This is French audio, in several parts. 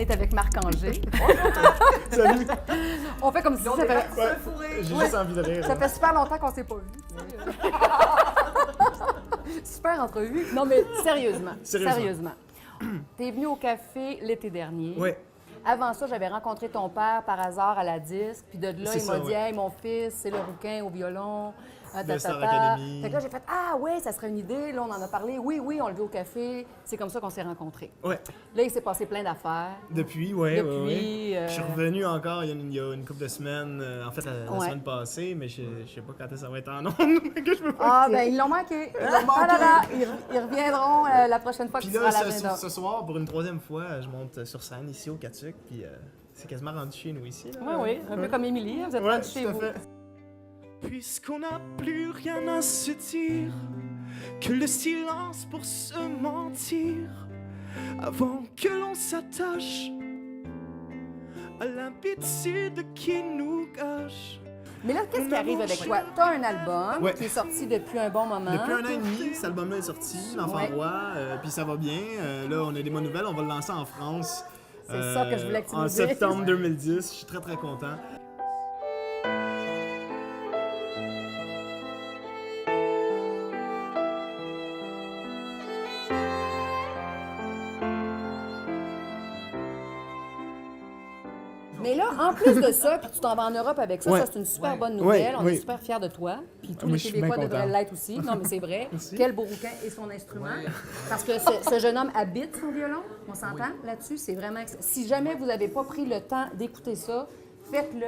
est avec Marc-Angé. Salut! On fait comme si ça fait... J'ai juste envie de rire. Ça fait super longtemps qu'on s'est pas vu. Super entrevue. Non, mais sérieusement. Sérieusement. T'es venu au café l'été dernier. Oui. Avant ça, j'avais rencontré ton père par hasard à la disque. Puis de là, C'est il m'a ça, dit ouais. Hey, mon fils, c'est le rouquin au violon. De Star Academy. Fait que là, j'ai fait Ah, ouais, ça serait une idée. Là, on en a parlé. Oui, on le vit au café. C'est comme ça qu'on s'est rencontrés. Ouais. Là, il s'est passé plein d'affaires. Depuis, ouais. Depuis, Je suis revenu encore il y a une couple de semaines, en fait, la Ouais. semaine passée, mais je sais pas quand ça va être en ondes, que je peux pas Ah, dire. ben ils l'ont manqué. Ils l'ont manqué. Ah là là, ils reviendront la prochaine fois que Puis tu seras là, à l'agenda. ce soir, pour une troisième fois, je monte sur scène ici au Catuc, puis c'est quasiment rendu chez nous ici. Là. Oui, un peu comme Émilie, vous êtes Ouais, rendu chez tout à vous. fait. Puisqu'on n'a plus rien à se dire, que le silence pour se mentir, avant que l'on s'attache à l'habitude qui nous gâche. Mais là, qu'est-ce qui arrive avec toi? Tu as un album Ouais. qui est sorti depuis un bon moment. Depuis un an et demi, cet album-là est sorti, L'Enfant Ouais. Roi, puis ça va bien. Là, on a des bonnes nouvelles, on va le lancer en France. C'est ça que je voulais que tu En nous dises. septembre 2010, je suis très content. Mais là, en plus de ça, puis tu t'en vas en Europe avec ça, Ouais. ça c'est une super bonne nouvelle. Ouais, On oui. est super fiers de toi. Puis tous Moi, les je suis Québécois bien devraient content. l'être aussi. Non, mais c'est vrai. Merci. Quel beau rouquin et son instrument. Parce que ce jeune homme habite son violon. On s'entend là-dessus. C'est vraiment... Si jamais vous n'avez pas pris le temps d'écouter ça, faites-le.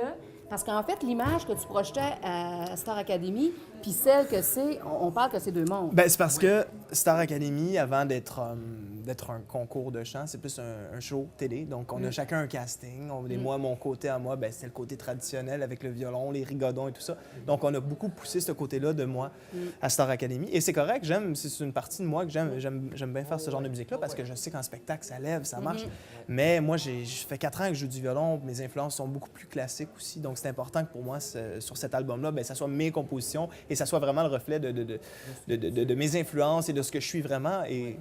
Parce qu'en fait, l'image que tu projetais à Star Academy, puis celle que c'est, on parle que c'est deux mondes. Ben, c'est parce que Star Academy, avant d'être un concours de chant, c'est plus un show télé. Donc, on a chacun un casting. Moi, mon côté à moi, ben, c'est le côté traditionnel avec le violon, les rigodons et tout ça. Donc, on a beaucoup poussé ce côté-là de moi à Star Academy. Et c'est correct, c'est une partie de moi que j'aime bien faire ce genre de musique-là parce que je sais qu'en spectacle, ça lève, ça marche. Mais moi, je fais 4 ans que je joue du violon. Mes influences sont beaucoup plus classiques aussi. Donc, c'est important que pour moi, sur cet album-là, ben, ça soit mes compositions et ça soit vraiment le reflet de mes influences et de ce que je suis vraiment. Et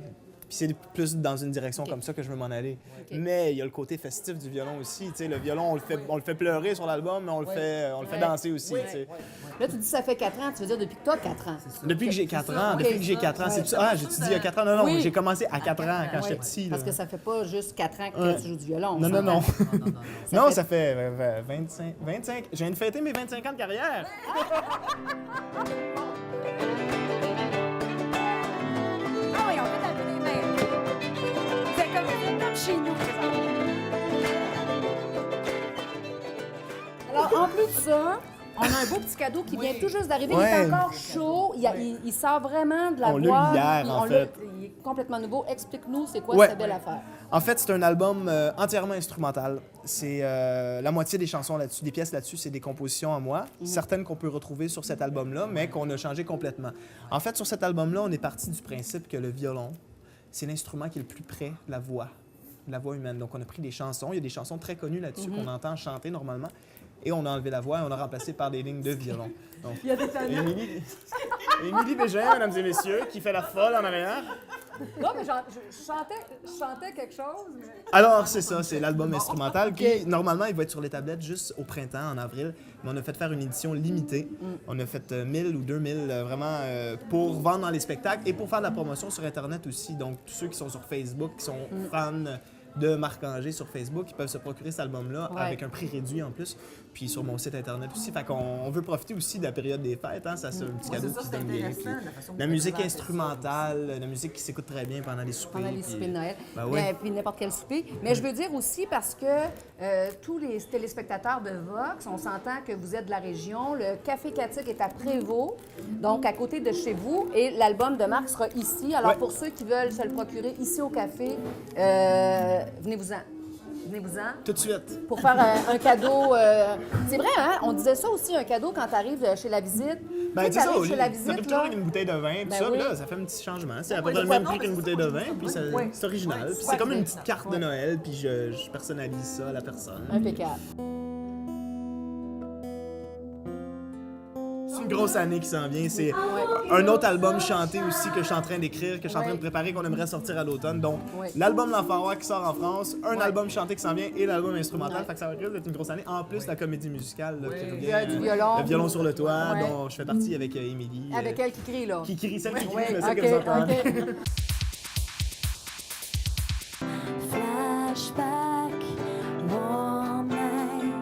puis c'est plus dans une direction comme ça que je veux m'en aller. Mais il y a le côté festif du violon aussi. Tu sais, le violon, on le fait pleurer sur l'album, mais on le fait danser aussi. Tu sais. Là, tu dis ça fait 4 ans. Tu veux dire depuis que tu as 4 ans. Depuis que j'ai 4 ans. Depuis que j'ai 4 ans. C'est Ah, j'ai-tu dit il y a 4 ans? Non, Oui. j'ai commencé à 4 ans quand j'étais petit. Parce là. que ça fait pas juste 4 ans que tu joues du violon. Non, on non, s'entend. non. Non, ça fait 25. Je viens de fêter mes 25 ans de carrière. Ah oui, on fait un peu les mains. C'est comme chez nous. Alors, en plus de ça, on a un beau petit cadeau qui vient tout juste d'arriver. Il Ouais. est encore chaud. Il sort vraiment de la On l'a eu boîte. hier, en fait. Il est complètement nouveau. Explique-nous, c'est quoi Ouais. cette belle affaire? En fait, c'est un album entièrement instrumental. C'est la moitié des chansons là-dessus, des pièces là-dessus, c'est des compositions à moi. Certaines qu'on peut retrouver sur cet album-là, mais qu'on a changé complètement. En fait, sur cet album-là, on est parti du principe que le violon, c'est l'instrument qui est le plus près de la voix humaine. Donc, on a pris des chansons. Il y a des chansons très connues là-dessus qu'on entend chanter normalement. Et on a enlevé la voix et on a remplacé par des lignes de violon. Donc, Il y a des talents. Émilie Bégin, mesdames et messieurs, qui fait la folle en arrière. Non, mais je chantais quelque chose. Mais... Alors, c'est ça, c'est l'album instrumental qui, normalement, il va être sur les tablettes juste au printemps, en avril. Mais on a fait faire une édition limitée. On a fait 1000 ou 2000 vraiment pour vendre dans les spectacles et pour faire de la promotion sur Internet aussi. Donc, tous ceux qui sont sur Facebook, qui sont fans de Marc-Angé sur Facebook, ils peuvent se procurer cet album-là avec un prix réduit en plus. Puis sur mon site Internet aussi. Fait qu'on veut profiter aussi de la période des fêtes. Hein? Ça, c'est un petit cadeau qui se donne bien. Puis la musique instrumentale, la musique qui s'écoute très bien pendant les soupers. Pendant les soupers de Noël. Ben oui. Puis n'importe quel souper. Mais je veux dire aussi parce que tous les téléspectateurs de Vox, on s'entend que vous êtes de la région. Le Café Catique est à Prévost, donc à côté de chez vous. Et l'album de Marc sera ici. Alors pour ceux qui veulent se le procurer ici au café, venez-vous-en. Venez-vous-en. Tout de suite. Pour faire un cadeau. C'est vrai, hein? On disait ça aussi, un cadeau quand tu arrives chez la visite. Ben, Tu c'est ça, arrives au chez lieu- la ça visite, arrive toujours là. avec une bouteille de vin, puis Ben ça, oui. là, ça fait un petit changement. C'est à peu près le même prix qu'une bouteille de vin, puis c'est original. Puis c'est comme une petite carte de Noël, puis je personnalise ça à la personne. Impeccable. C'est une grosse année qui s'en vient. C'est un autre album chanté aussi que je suis en train d'écrire, que je suis en train de préparer, qu'on aimerait sortir à l'automne. Donc, l'album L'Enfant Roi qui sort en France, un album chanté qui s'en vient et l'album instrumental. Fait que ça va risque d'être une grosse année. En plus, la comédie musicale là, qui revient, du violon. Le violon sur le toit, dont je fais partie avec Émilie. Avec elle qui crie, là. Qui crie, celle qui crie, Oui, celle que vous entendez. Flashback, warm night,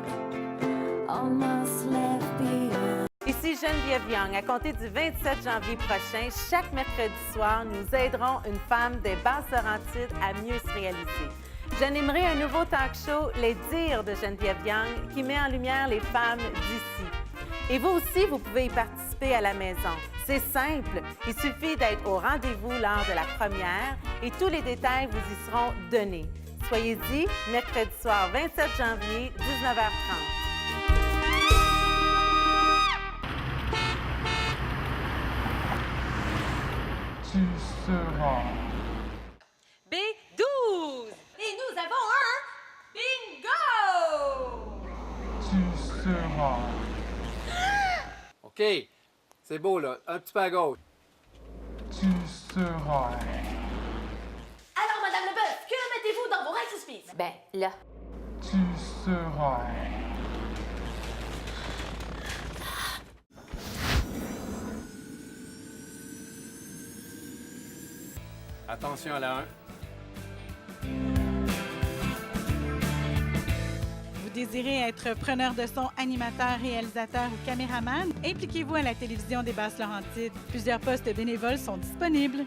almost left behind. Ici Geneviève Young. À compter du 27 janvier prochain, chaque mercredi soir, nous aiderons une femme des Basses-Laurentides à mieux se réaliser. J'animerai un nouveau talk show, Les Dires de Geneviève Young, qui met en lumière les femmes d'ici. Et vous aussi, vous pouvez y participer à la maison. C'est simple, il suffit d'être au rendez-vous lors de la première et tous les détails vous y seront donnés. Soyez-y, mercredi soir 27 janvier, 19h30. Tu seras. B12! Et nous avons un bingo! Tu seras. OK. C'est beau, là. Un petit peu à gauche. Tu seras. Alors, Madame Leboeuf, que mettez-vous dans vos Rice Krispies? Ben, là. Tu seras. Attention à la 1. Vous désirez être preneur de son, animateur, réalisateur ou caméraman? Impliquez-vous à la télévision des Basses-Laurentides. Plusieurs postes bénévoles sont disponibles.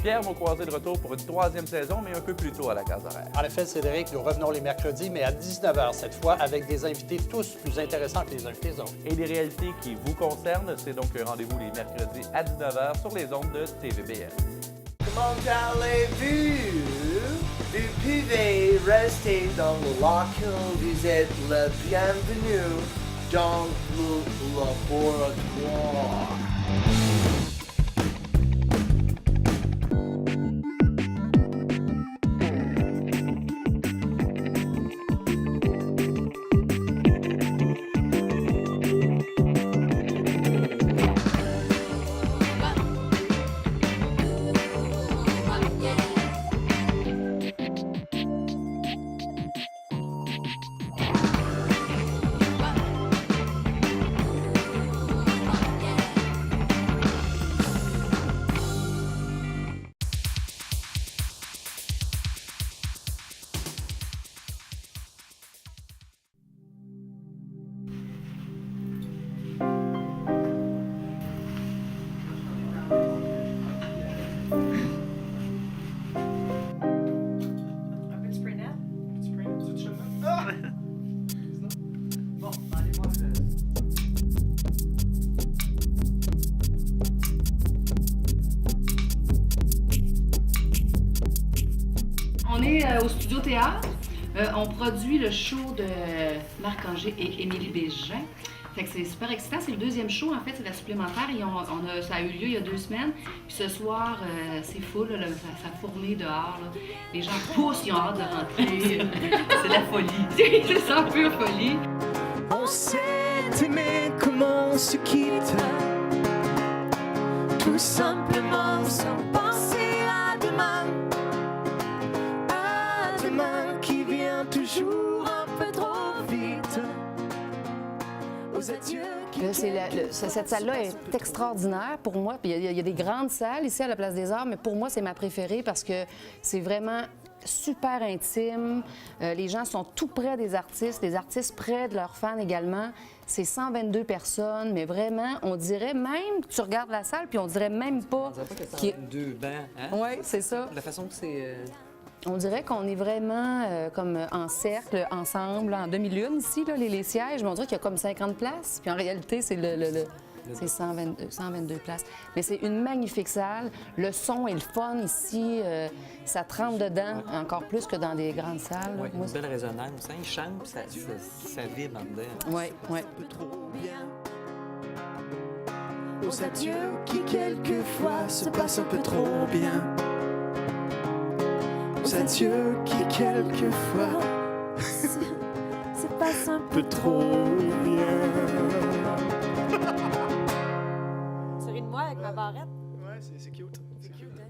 Pierre m'a croisé de retour pour une 3e saison, mais un peu plus tôt à la case horaire. En effet, Cédric, nous revenons les mercredis, mais à 19h cette fois, avec des invités tous plus intéressants que les uns que les autres. Et des réalités qui vous concernent, c'est donc un rendez-vous les mercredis à 19h sur les ondes de TVBS. Comment allez-vous? Vous pouvez rester dans le local, vous êtes le bienvenu dans le laboratoire. On est au Studio Théâtre. On produit le show de Marc-Angé et Émilie Bégin. Fait que c'est super excitant. C'est le deuxième show, en fait, c'est la supplémentaire. Et ça a eu lieu il y a 2 semaines. Puis ce soir, c'est full, là, ça fournit dehors. Là. Les gens poussent, ils ont hâte de rentrer. C'est la folie. C'est ça, pure folie. On s'est aimé comme on se quitte, tout simplement sans penser à demain. À demain qui vient toujours un peu trop vite. Aux adieux qui Cette salle-là est extraordinaire pour moi. Puis il y a des grandes salles ici à la Place des Arts, mais pour moi, c'est ma préférée parce que c'est vraiment super intime. Les gens sont tout près des artistes, les artistes près de leurs fans également. C'est 122 personnes, mais vraiment, on dirait même, tu regardes la salle, puis on dirait même pas... On dirait pas que c'est 122 bancs, hein? Oui, c'est ça. La façon que c'est... On dirait qu'on est vraiment comme en cercle, ensemble, en demi-lune ici, là, les sièges. Mais on dirait qu'il y a comme 50 places. Puis en réalité, c'est c'est 122 places. Mais c'est une magnifique salle. Le son est le fun ici. Ça trempe dedans encore plus que dans des grandes salles. Oui, une belle résonance. Hein? Ils chantent, puis ça vibre en dedans. Oui, oui. trop bien. Aux adieux qui quelquefois se passent un peu trop bien. Aux adieux qui quelquefois se passent un peu trop bien. ma barrette. Ouais, c'est cute. C'est cute, hein?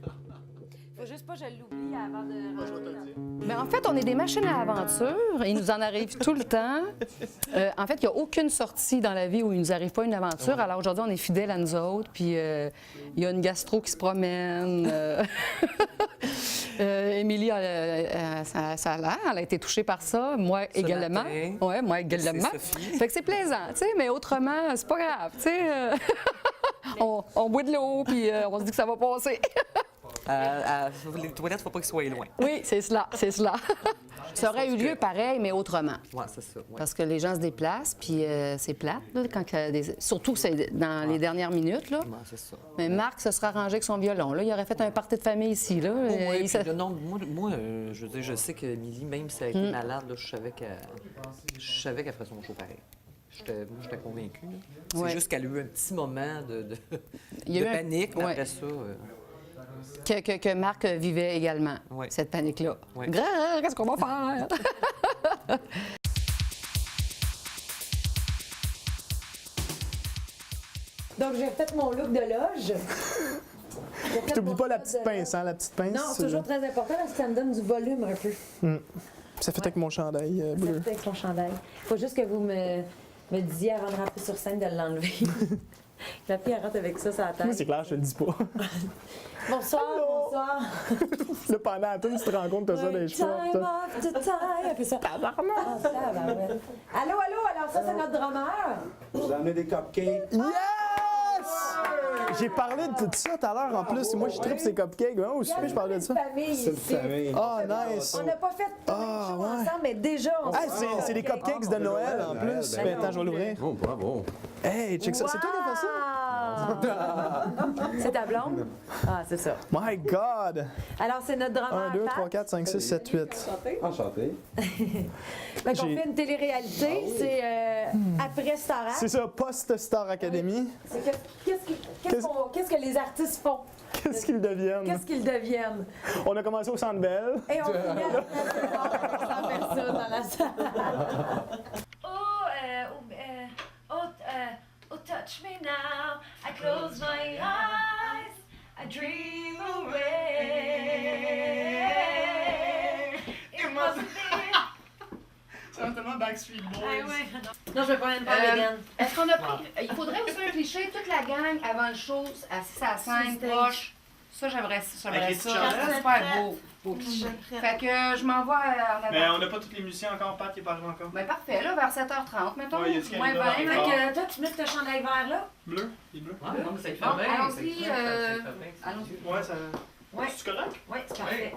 Faut juste pas que je l'oublie avant de... je vais te le dire. Mais en fait, on est des machines à aventure. Il nous en arrive tout le temps. En fait, il n'y a aucune sortie dans la vie où il ne nous arrive pas une aventure. Alors aujourd'hui, on est fidèles à nous autres. Puis il y a une gastro qui se promène. Émilie, ça a l'air. Elle a été touchée par ça. Moi également. Oui, moi également. Fait que c'est plaisant, tu sais. Mais autrement, c'est pas grave, tu sais. On boit de l'eau, puis on se dit que ça va passer. Les toilettes, il ne faut pas qu'ils soient loin. Oui, c'est cela, c'est cela. Ça aurait eu lieu pareil, mais autrement. Oui, c'est ça. Ouais. Parce que les gens se déplacent, puis c'est plate, là, surtout que c'est dans les dernières minutes. Là. Ouais, c'est ça. Mais Marc se sera arrangé avec son violon. Là. Il aurait fait un party de famille ici. Là. Non, moi je veux dire, je sais qu'Émilie, même si elle était malade, là, je savais qu'elle ferait son show pareil. Moi, j'étais convaincue. C'est juste qu'elle a eu un petit moment de panique, mais après ça... Que Marc vivait également, cette panique-là. Ouais. Qu'est-ce qu'on va faire? Donc, j'ai fait mon look de loge. Puis t'oublies pas la petite pince, hein, la petite pince. Non, c'est toujours très important parce que ça me donne du volume un peu. Ça fait avec mon chandail bleu. Ça fait avec ton chandail. Il faut juste que vous me disiez avant de rentrer sur scène de l'enlever. La fille, elle rentre avec ça sur la tête. Moi, c'est clair, je te le dis pas. Bonsoir, bonsoir. Là, pendant la toune, tu te rends compte que t'as ça dans les cheveux. Time after time. Elle fait ça. Allô, alors ça, c'est notre drummer. Je vous ai amené des cupcakes. Yes! J'ai parlé de tout ça tout à l'heure en plus. Moi, je tripe ces cupcakes. Où je parlais de ça? C'est une famille. Ah, nice. On n'a pas fait tout ensemble, mais déjà, on c'est des cupcakes de Noël en plus. Ben, Attends, je vais l'ouvrir. Oh, bravo. Hey, check ça. C'est toi qui as fait ça? C'est ta blonde? Ah, c'est ça. My God! Alors, c'est notre drummer. 1, 2, 3, 4, 5, 6, 7, 8. Enchanté. On fait une télé-réalité. C'est après Starac. C'est ça, post-Star Academy. Qu'est-ce que les artistes font? Qu'est-ce qu'ils deviennent? Qu'est-ce qu'ils deviennent? On a commencé au Centre Bell. Et on finit à 100 personnes dans la salle. Oh, touch me now. I close my eyes. I dream away. It must be. Ça va tellement Backstreet Boys. Non, je vais pas même pas vegan. Est-ce qu'on a pris... Il faudrait aussi un cliché, toute la gang avant le show, assise à la scène, proche. Ça, j'aimerais ça. Avec les Ça, petites c'est super beau cliché. Fait que je m'envoie en avant. Mais on n'a pas tous les musiciens encore, Pat qui est pas arrivé encore. Ben parfait, là, vers 7h30, mettons. Ouais, il y a du moins 20. Canada Fait encore. que toi, tu mets ton chandail vert là? Bleu? Il est bleu? Ouais, non, mais ça y fait Bon, bien. allons-y. Allons-y. Ouais, ça... Ouais. C'est correct? Oui, c'est parfait.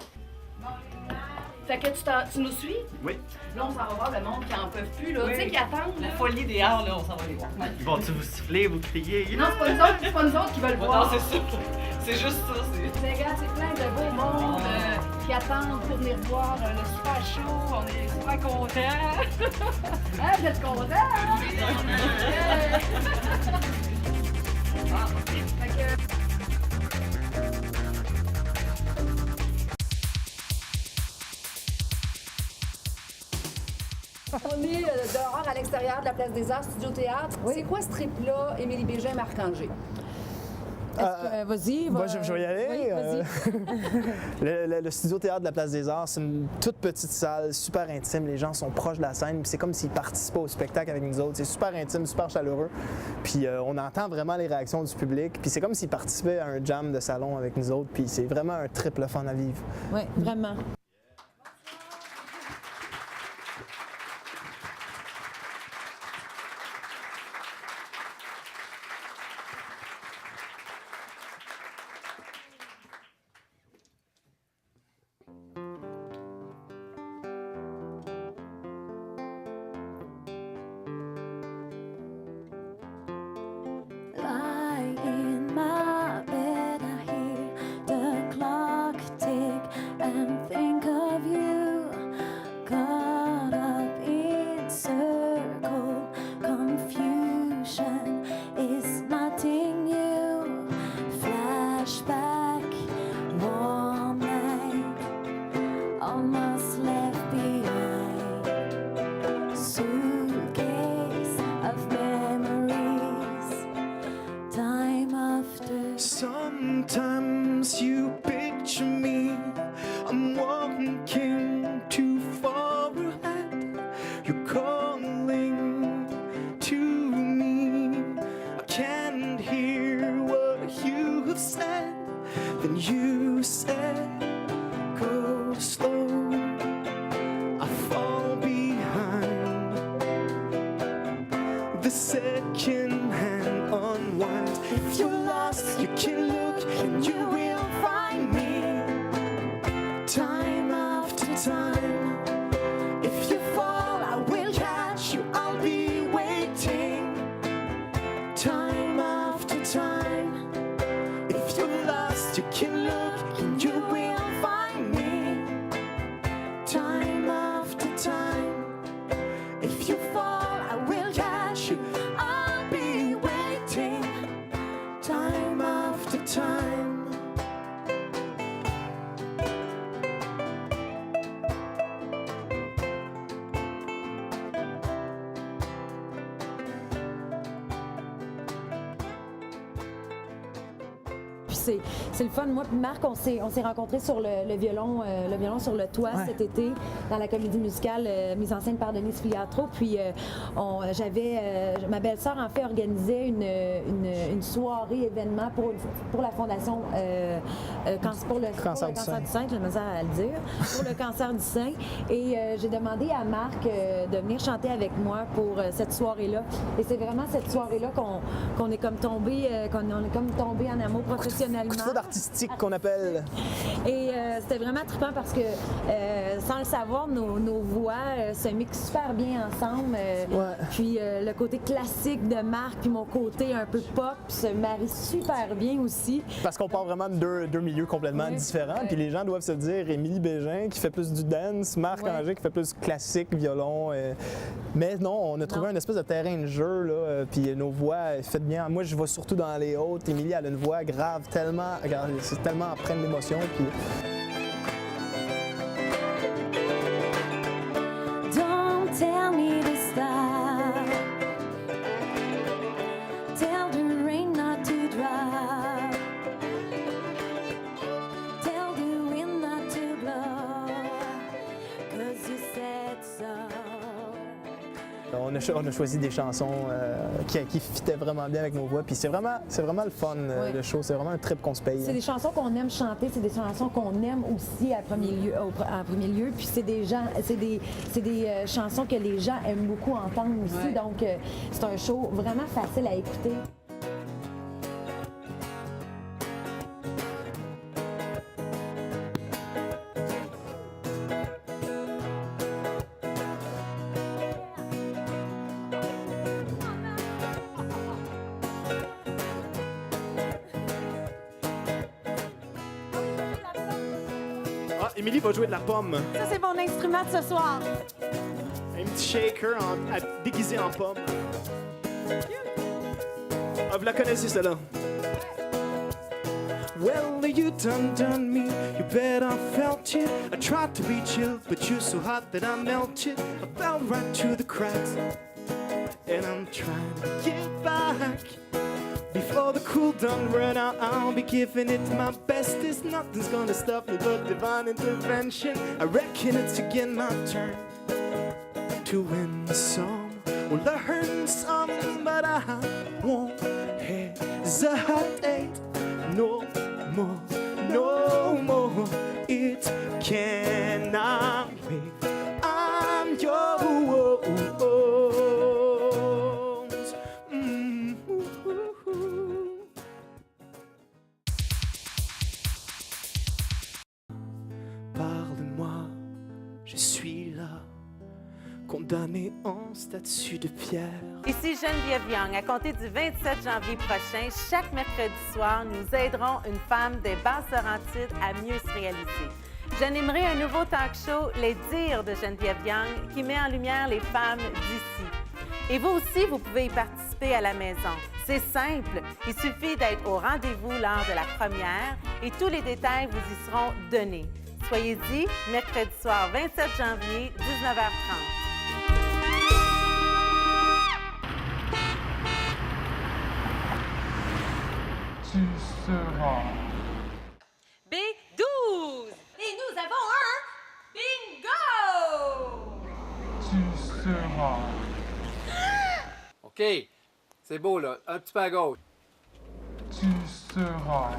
Fait que tu nous suis? Oui. Là, on s'en va voir le monde qui en peuvent plus, là. Tu sais, qui attendent. La folie des arts, là, on s'en va les voir. Ils vont-tu vous siffler, vous crier? Non, c'est pas nous autres qui veulent voir. Non, c'est ça. C'est juste ça. Mais regarde, c'est plein de beaux mondes qui attendent pour venir voir le super show. On est super contents. Hein, vous êtes contents? Hein? Fait que... On est dehors à l'extérieur de la Place des Arts, Studio Théâtre. C'est quoi ce trip-là, Émilie Bégin, Marc-André? Vas-y. Moi, je vais y aller. Oui, le Studio Théâtre de la Place des Arts, c'est une toute petite salle, super intime. Les gens sont proches de la scène. Puis c'est comme s'ils participaient au spectacle avec nous autres. C'est super intime, super chaleureux. Puis on entend vraiment les réactions du public. Puis c'est comme s'ils participaient à un jam de salon avec nous autres. Puis c'est vraiment un triple fun à vivre. Oui, vraiment. Lie in my bed, I hear the clock tick and think You said, go slow. I fall behind. The second-hand unwind. If you're lost, you can look and you will find me. Time after time. If you fall, I will catch you. I'll be waiting. Time after time. If you're lost, you can look and you will find me. Time after time. If you fall, I will catch you. I'll be waiting. Time after time. Puis c'est le fun. Moi puis Marc, on s'est rencontrés sur le violon sur le toit Ouais. cet été dans la comédie musicale mise en scène par Denise Filiatro. Puis ma belle-sœur en fait organisait une soirée événement pour la fondation pour le cancer du sein, j'ai de la misère à le dire, pour le cancer du sein. Et j'ai demandé à Marc de venir chanter avec moi pour cette soirée-là. Et c'est vraiment cette soirée-là qu'on est comme tombé en amour professionnellement. Coup de foudre artistique qu'on appelle. Et c'était vraiment trippant parce que, sans le savoir, nos voix se mixent super bien ensemble. Puis le côté classique de Marc puis mon côté un peu pop se marie super bien aussi. Parce qu'on part vraiment de deux milieux complètement différents. Puis les gens doivent se dire Émilie Bégin qui fait plus du dance, Marc Anger qui fait plus classique, violon. Mais non, on a trouvé un espèce de terrain de jeu, là. Puis nos voix faites bien. Moi, je vais surtout dans les hautes. Émilie, elle a une voix grave, c'est tellement empreinte d'émotion. Puis... Don't tell me to stop. Tell the rain not to drop. Tell the wind not to blow. 'Cause you said so. On a choisi des chansons qui fitaient vraiment bien avec nos voix. Puis c'est vraiment le fun, le show. C'est vraiment un trip qu'on se paye. C'est des chansons qu'on aime chanter, c'est des chansons qu'on aime aussi en premier lieu. Puis c'est des chansons que les gens aiment beaucoup entendre aussi. Donc c'est un show vraiment facile à écouter. Ah, Émilie va jouer de la pomme. Ça, c'est mon instrument de ce soir. Un petit shaker déguisé en pomme. Ah, vous la connaissez, celle-là? Well, you done me. You bet I felt it. I tried to be chill, but you're so hot that I melted. I fell right through the cracks, and I'm trying to get back. Before the cool done run out, I'll be giving it my bestest. Nothing's gonna stop me but divine intervention. I reckon it's again my turn to win the song. Well, I heard some, but I won't hesitate no more, no more. It cannot wait. I'm yours. Parle-moi, je suis là, condamné en statue de pierre. Ici Geneviève Young. À compter du 27 janvier prochain, chaque mercredi soir, nous aiderons une femme des Basses-Laurentides à mieux se réaliser. J'animerai un nouveau talk show, Les Dires de Geneviève Young, qui met en lumière les femmes d'ici. Et vous aussi, vous pouvez y participer à la maison. C'est simple, il suffit d'être au rendez-vous lors de la première et tous les détails vous y seront donnés. Soyez-y, mercredi soir 27 janvier, 19h30. Tu seras. B12! Et nous avons un bingo! Tu seras. OK. C'est beau, là. Un petit peu à gauche. Tu seras.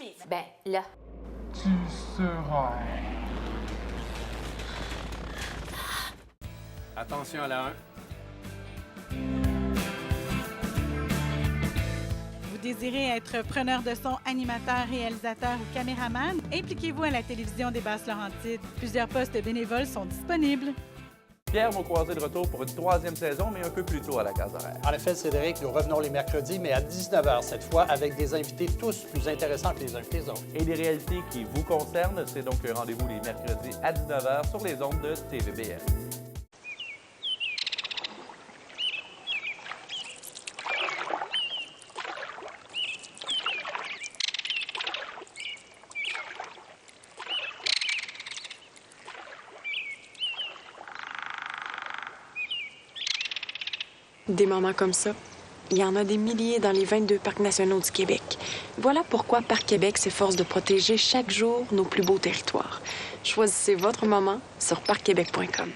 Smith? Ben, là. Tu seras. Attention à la 1. Vous désirez être preneur de son, animateur, réalisateur ou caméraman? Impliquez-vous à la télévision des Basses-Laurentides. Plusieurs postes bénévoles sont disponibles. Pierre Maucroisé de retour pour une 3e saison, mais un peu plus tôt à la case horaire. En effet, Cédric, nous revenons les mercredis, mais à 19h cette fois, avec des invités tous plus intéressants que les uns que les autres. Et des réalités qui vous concernent, c'est donc un rendez-vous les mercredis à 19h sur les ondes de TVBL. Des moments comme ça, il y en a des milliers dans les 22 parcs nationaux du Québec. Voilà pourquoi Parc Québec s'efforce de protéger chaque jour nos plus beaux territoires. Choisissez votre moment sur parcquebec.com.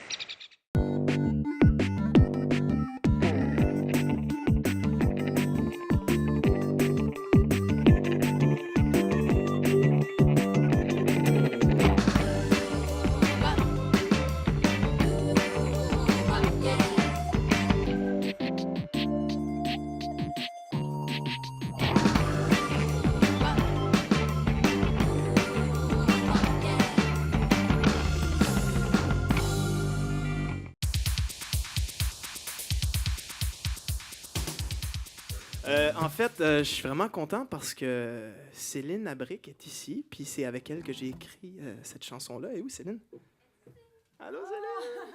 En fait, je suis vraiment content parce que Céline Abric est ici, puis c'est avec elle que j'ai écrit cette chanson-là. Et où, Céline? Allô, Céline?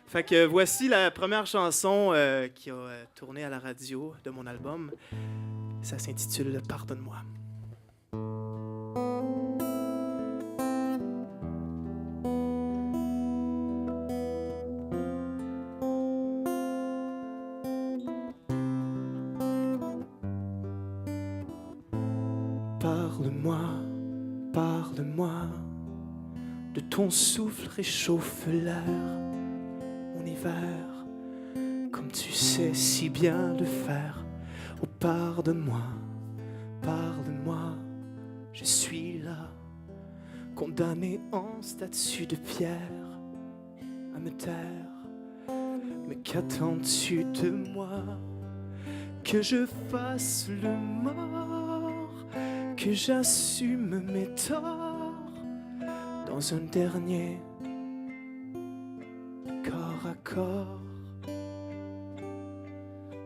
Fait que voici la première chanson qui a tourné à la radio de mon album. Ça s'intitule « Pardonne-moi ». Parle-moi, parle-moi, de ton souffle réchauffe l'air, mon hiver, comme tu sais si bien le faire. Oh, pardonne-moi, parle-moi, je suis là, condamné en statue de pierre, à me taire. Mais qu'attends-tu de moi? Que je fasse le mort, que j'assume mes torts dans un dernier corps à corps.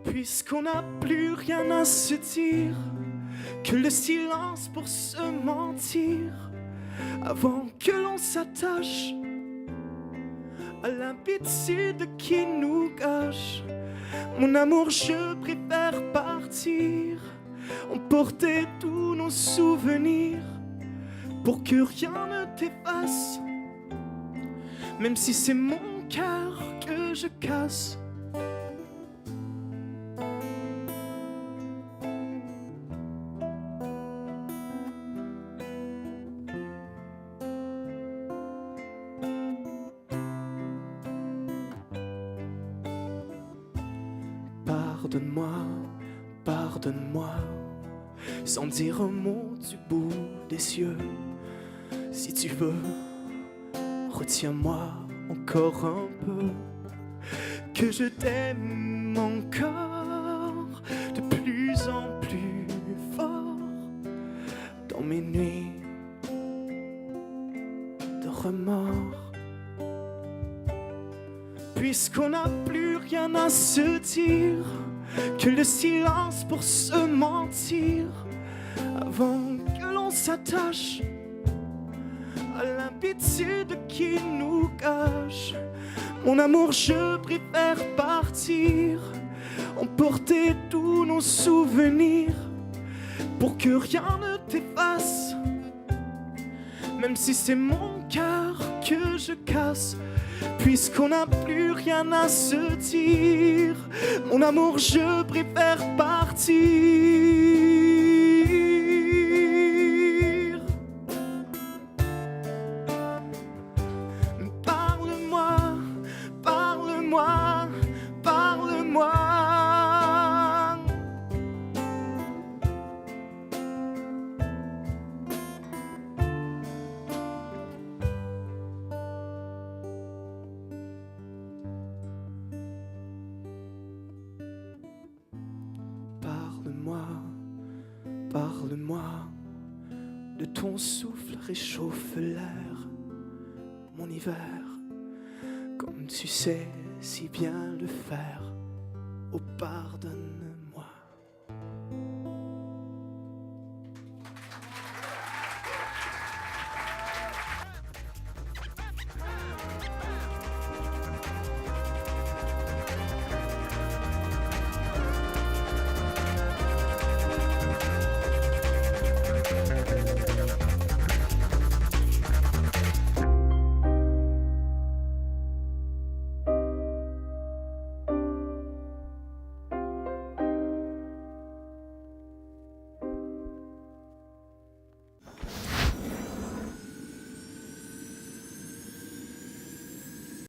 Puisqu'on n'a plus rien à se dire, que le silence pour se mentir, avant que l'on s'attache à l'habitude qui nous gâche. Mon amour, je préfère partir, emporter tous nos souvenirs, pour que rien ne t'efface, même si c'est mon cœur que je casse. Pardonne-moi, pardonne-moi, sans dire un mot du bout des cieux. Si tu veux, retiens-moi encore un peu, que je t'aime encore de plus en plus fort dans mes nuits de remords. Puisqu'on n'a plus rien à se dire, que le silence pour se mentir, avant que l'on s'attache à l'habitude qui nous gâche. Mon amour, je préfère partir, emporter tous nos souvenirs, pour que rien ne t'efface, même si c'est mon cœur que je casse. Puisqu'on n'a plus rien à se dire, mon amour, je préfère partir. Parle-moi, parle-moi, parle-moi. de moi, de ton souffle réchauffe l'air, mon hiver, comme tu sais si bien le faire. Oh, pardonne.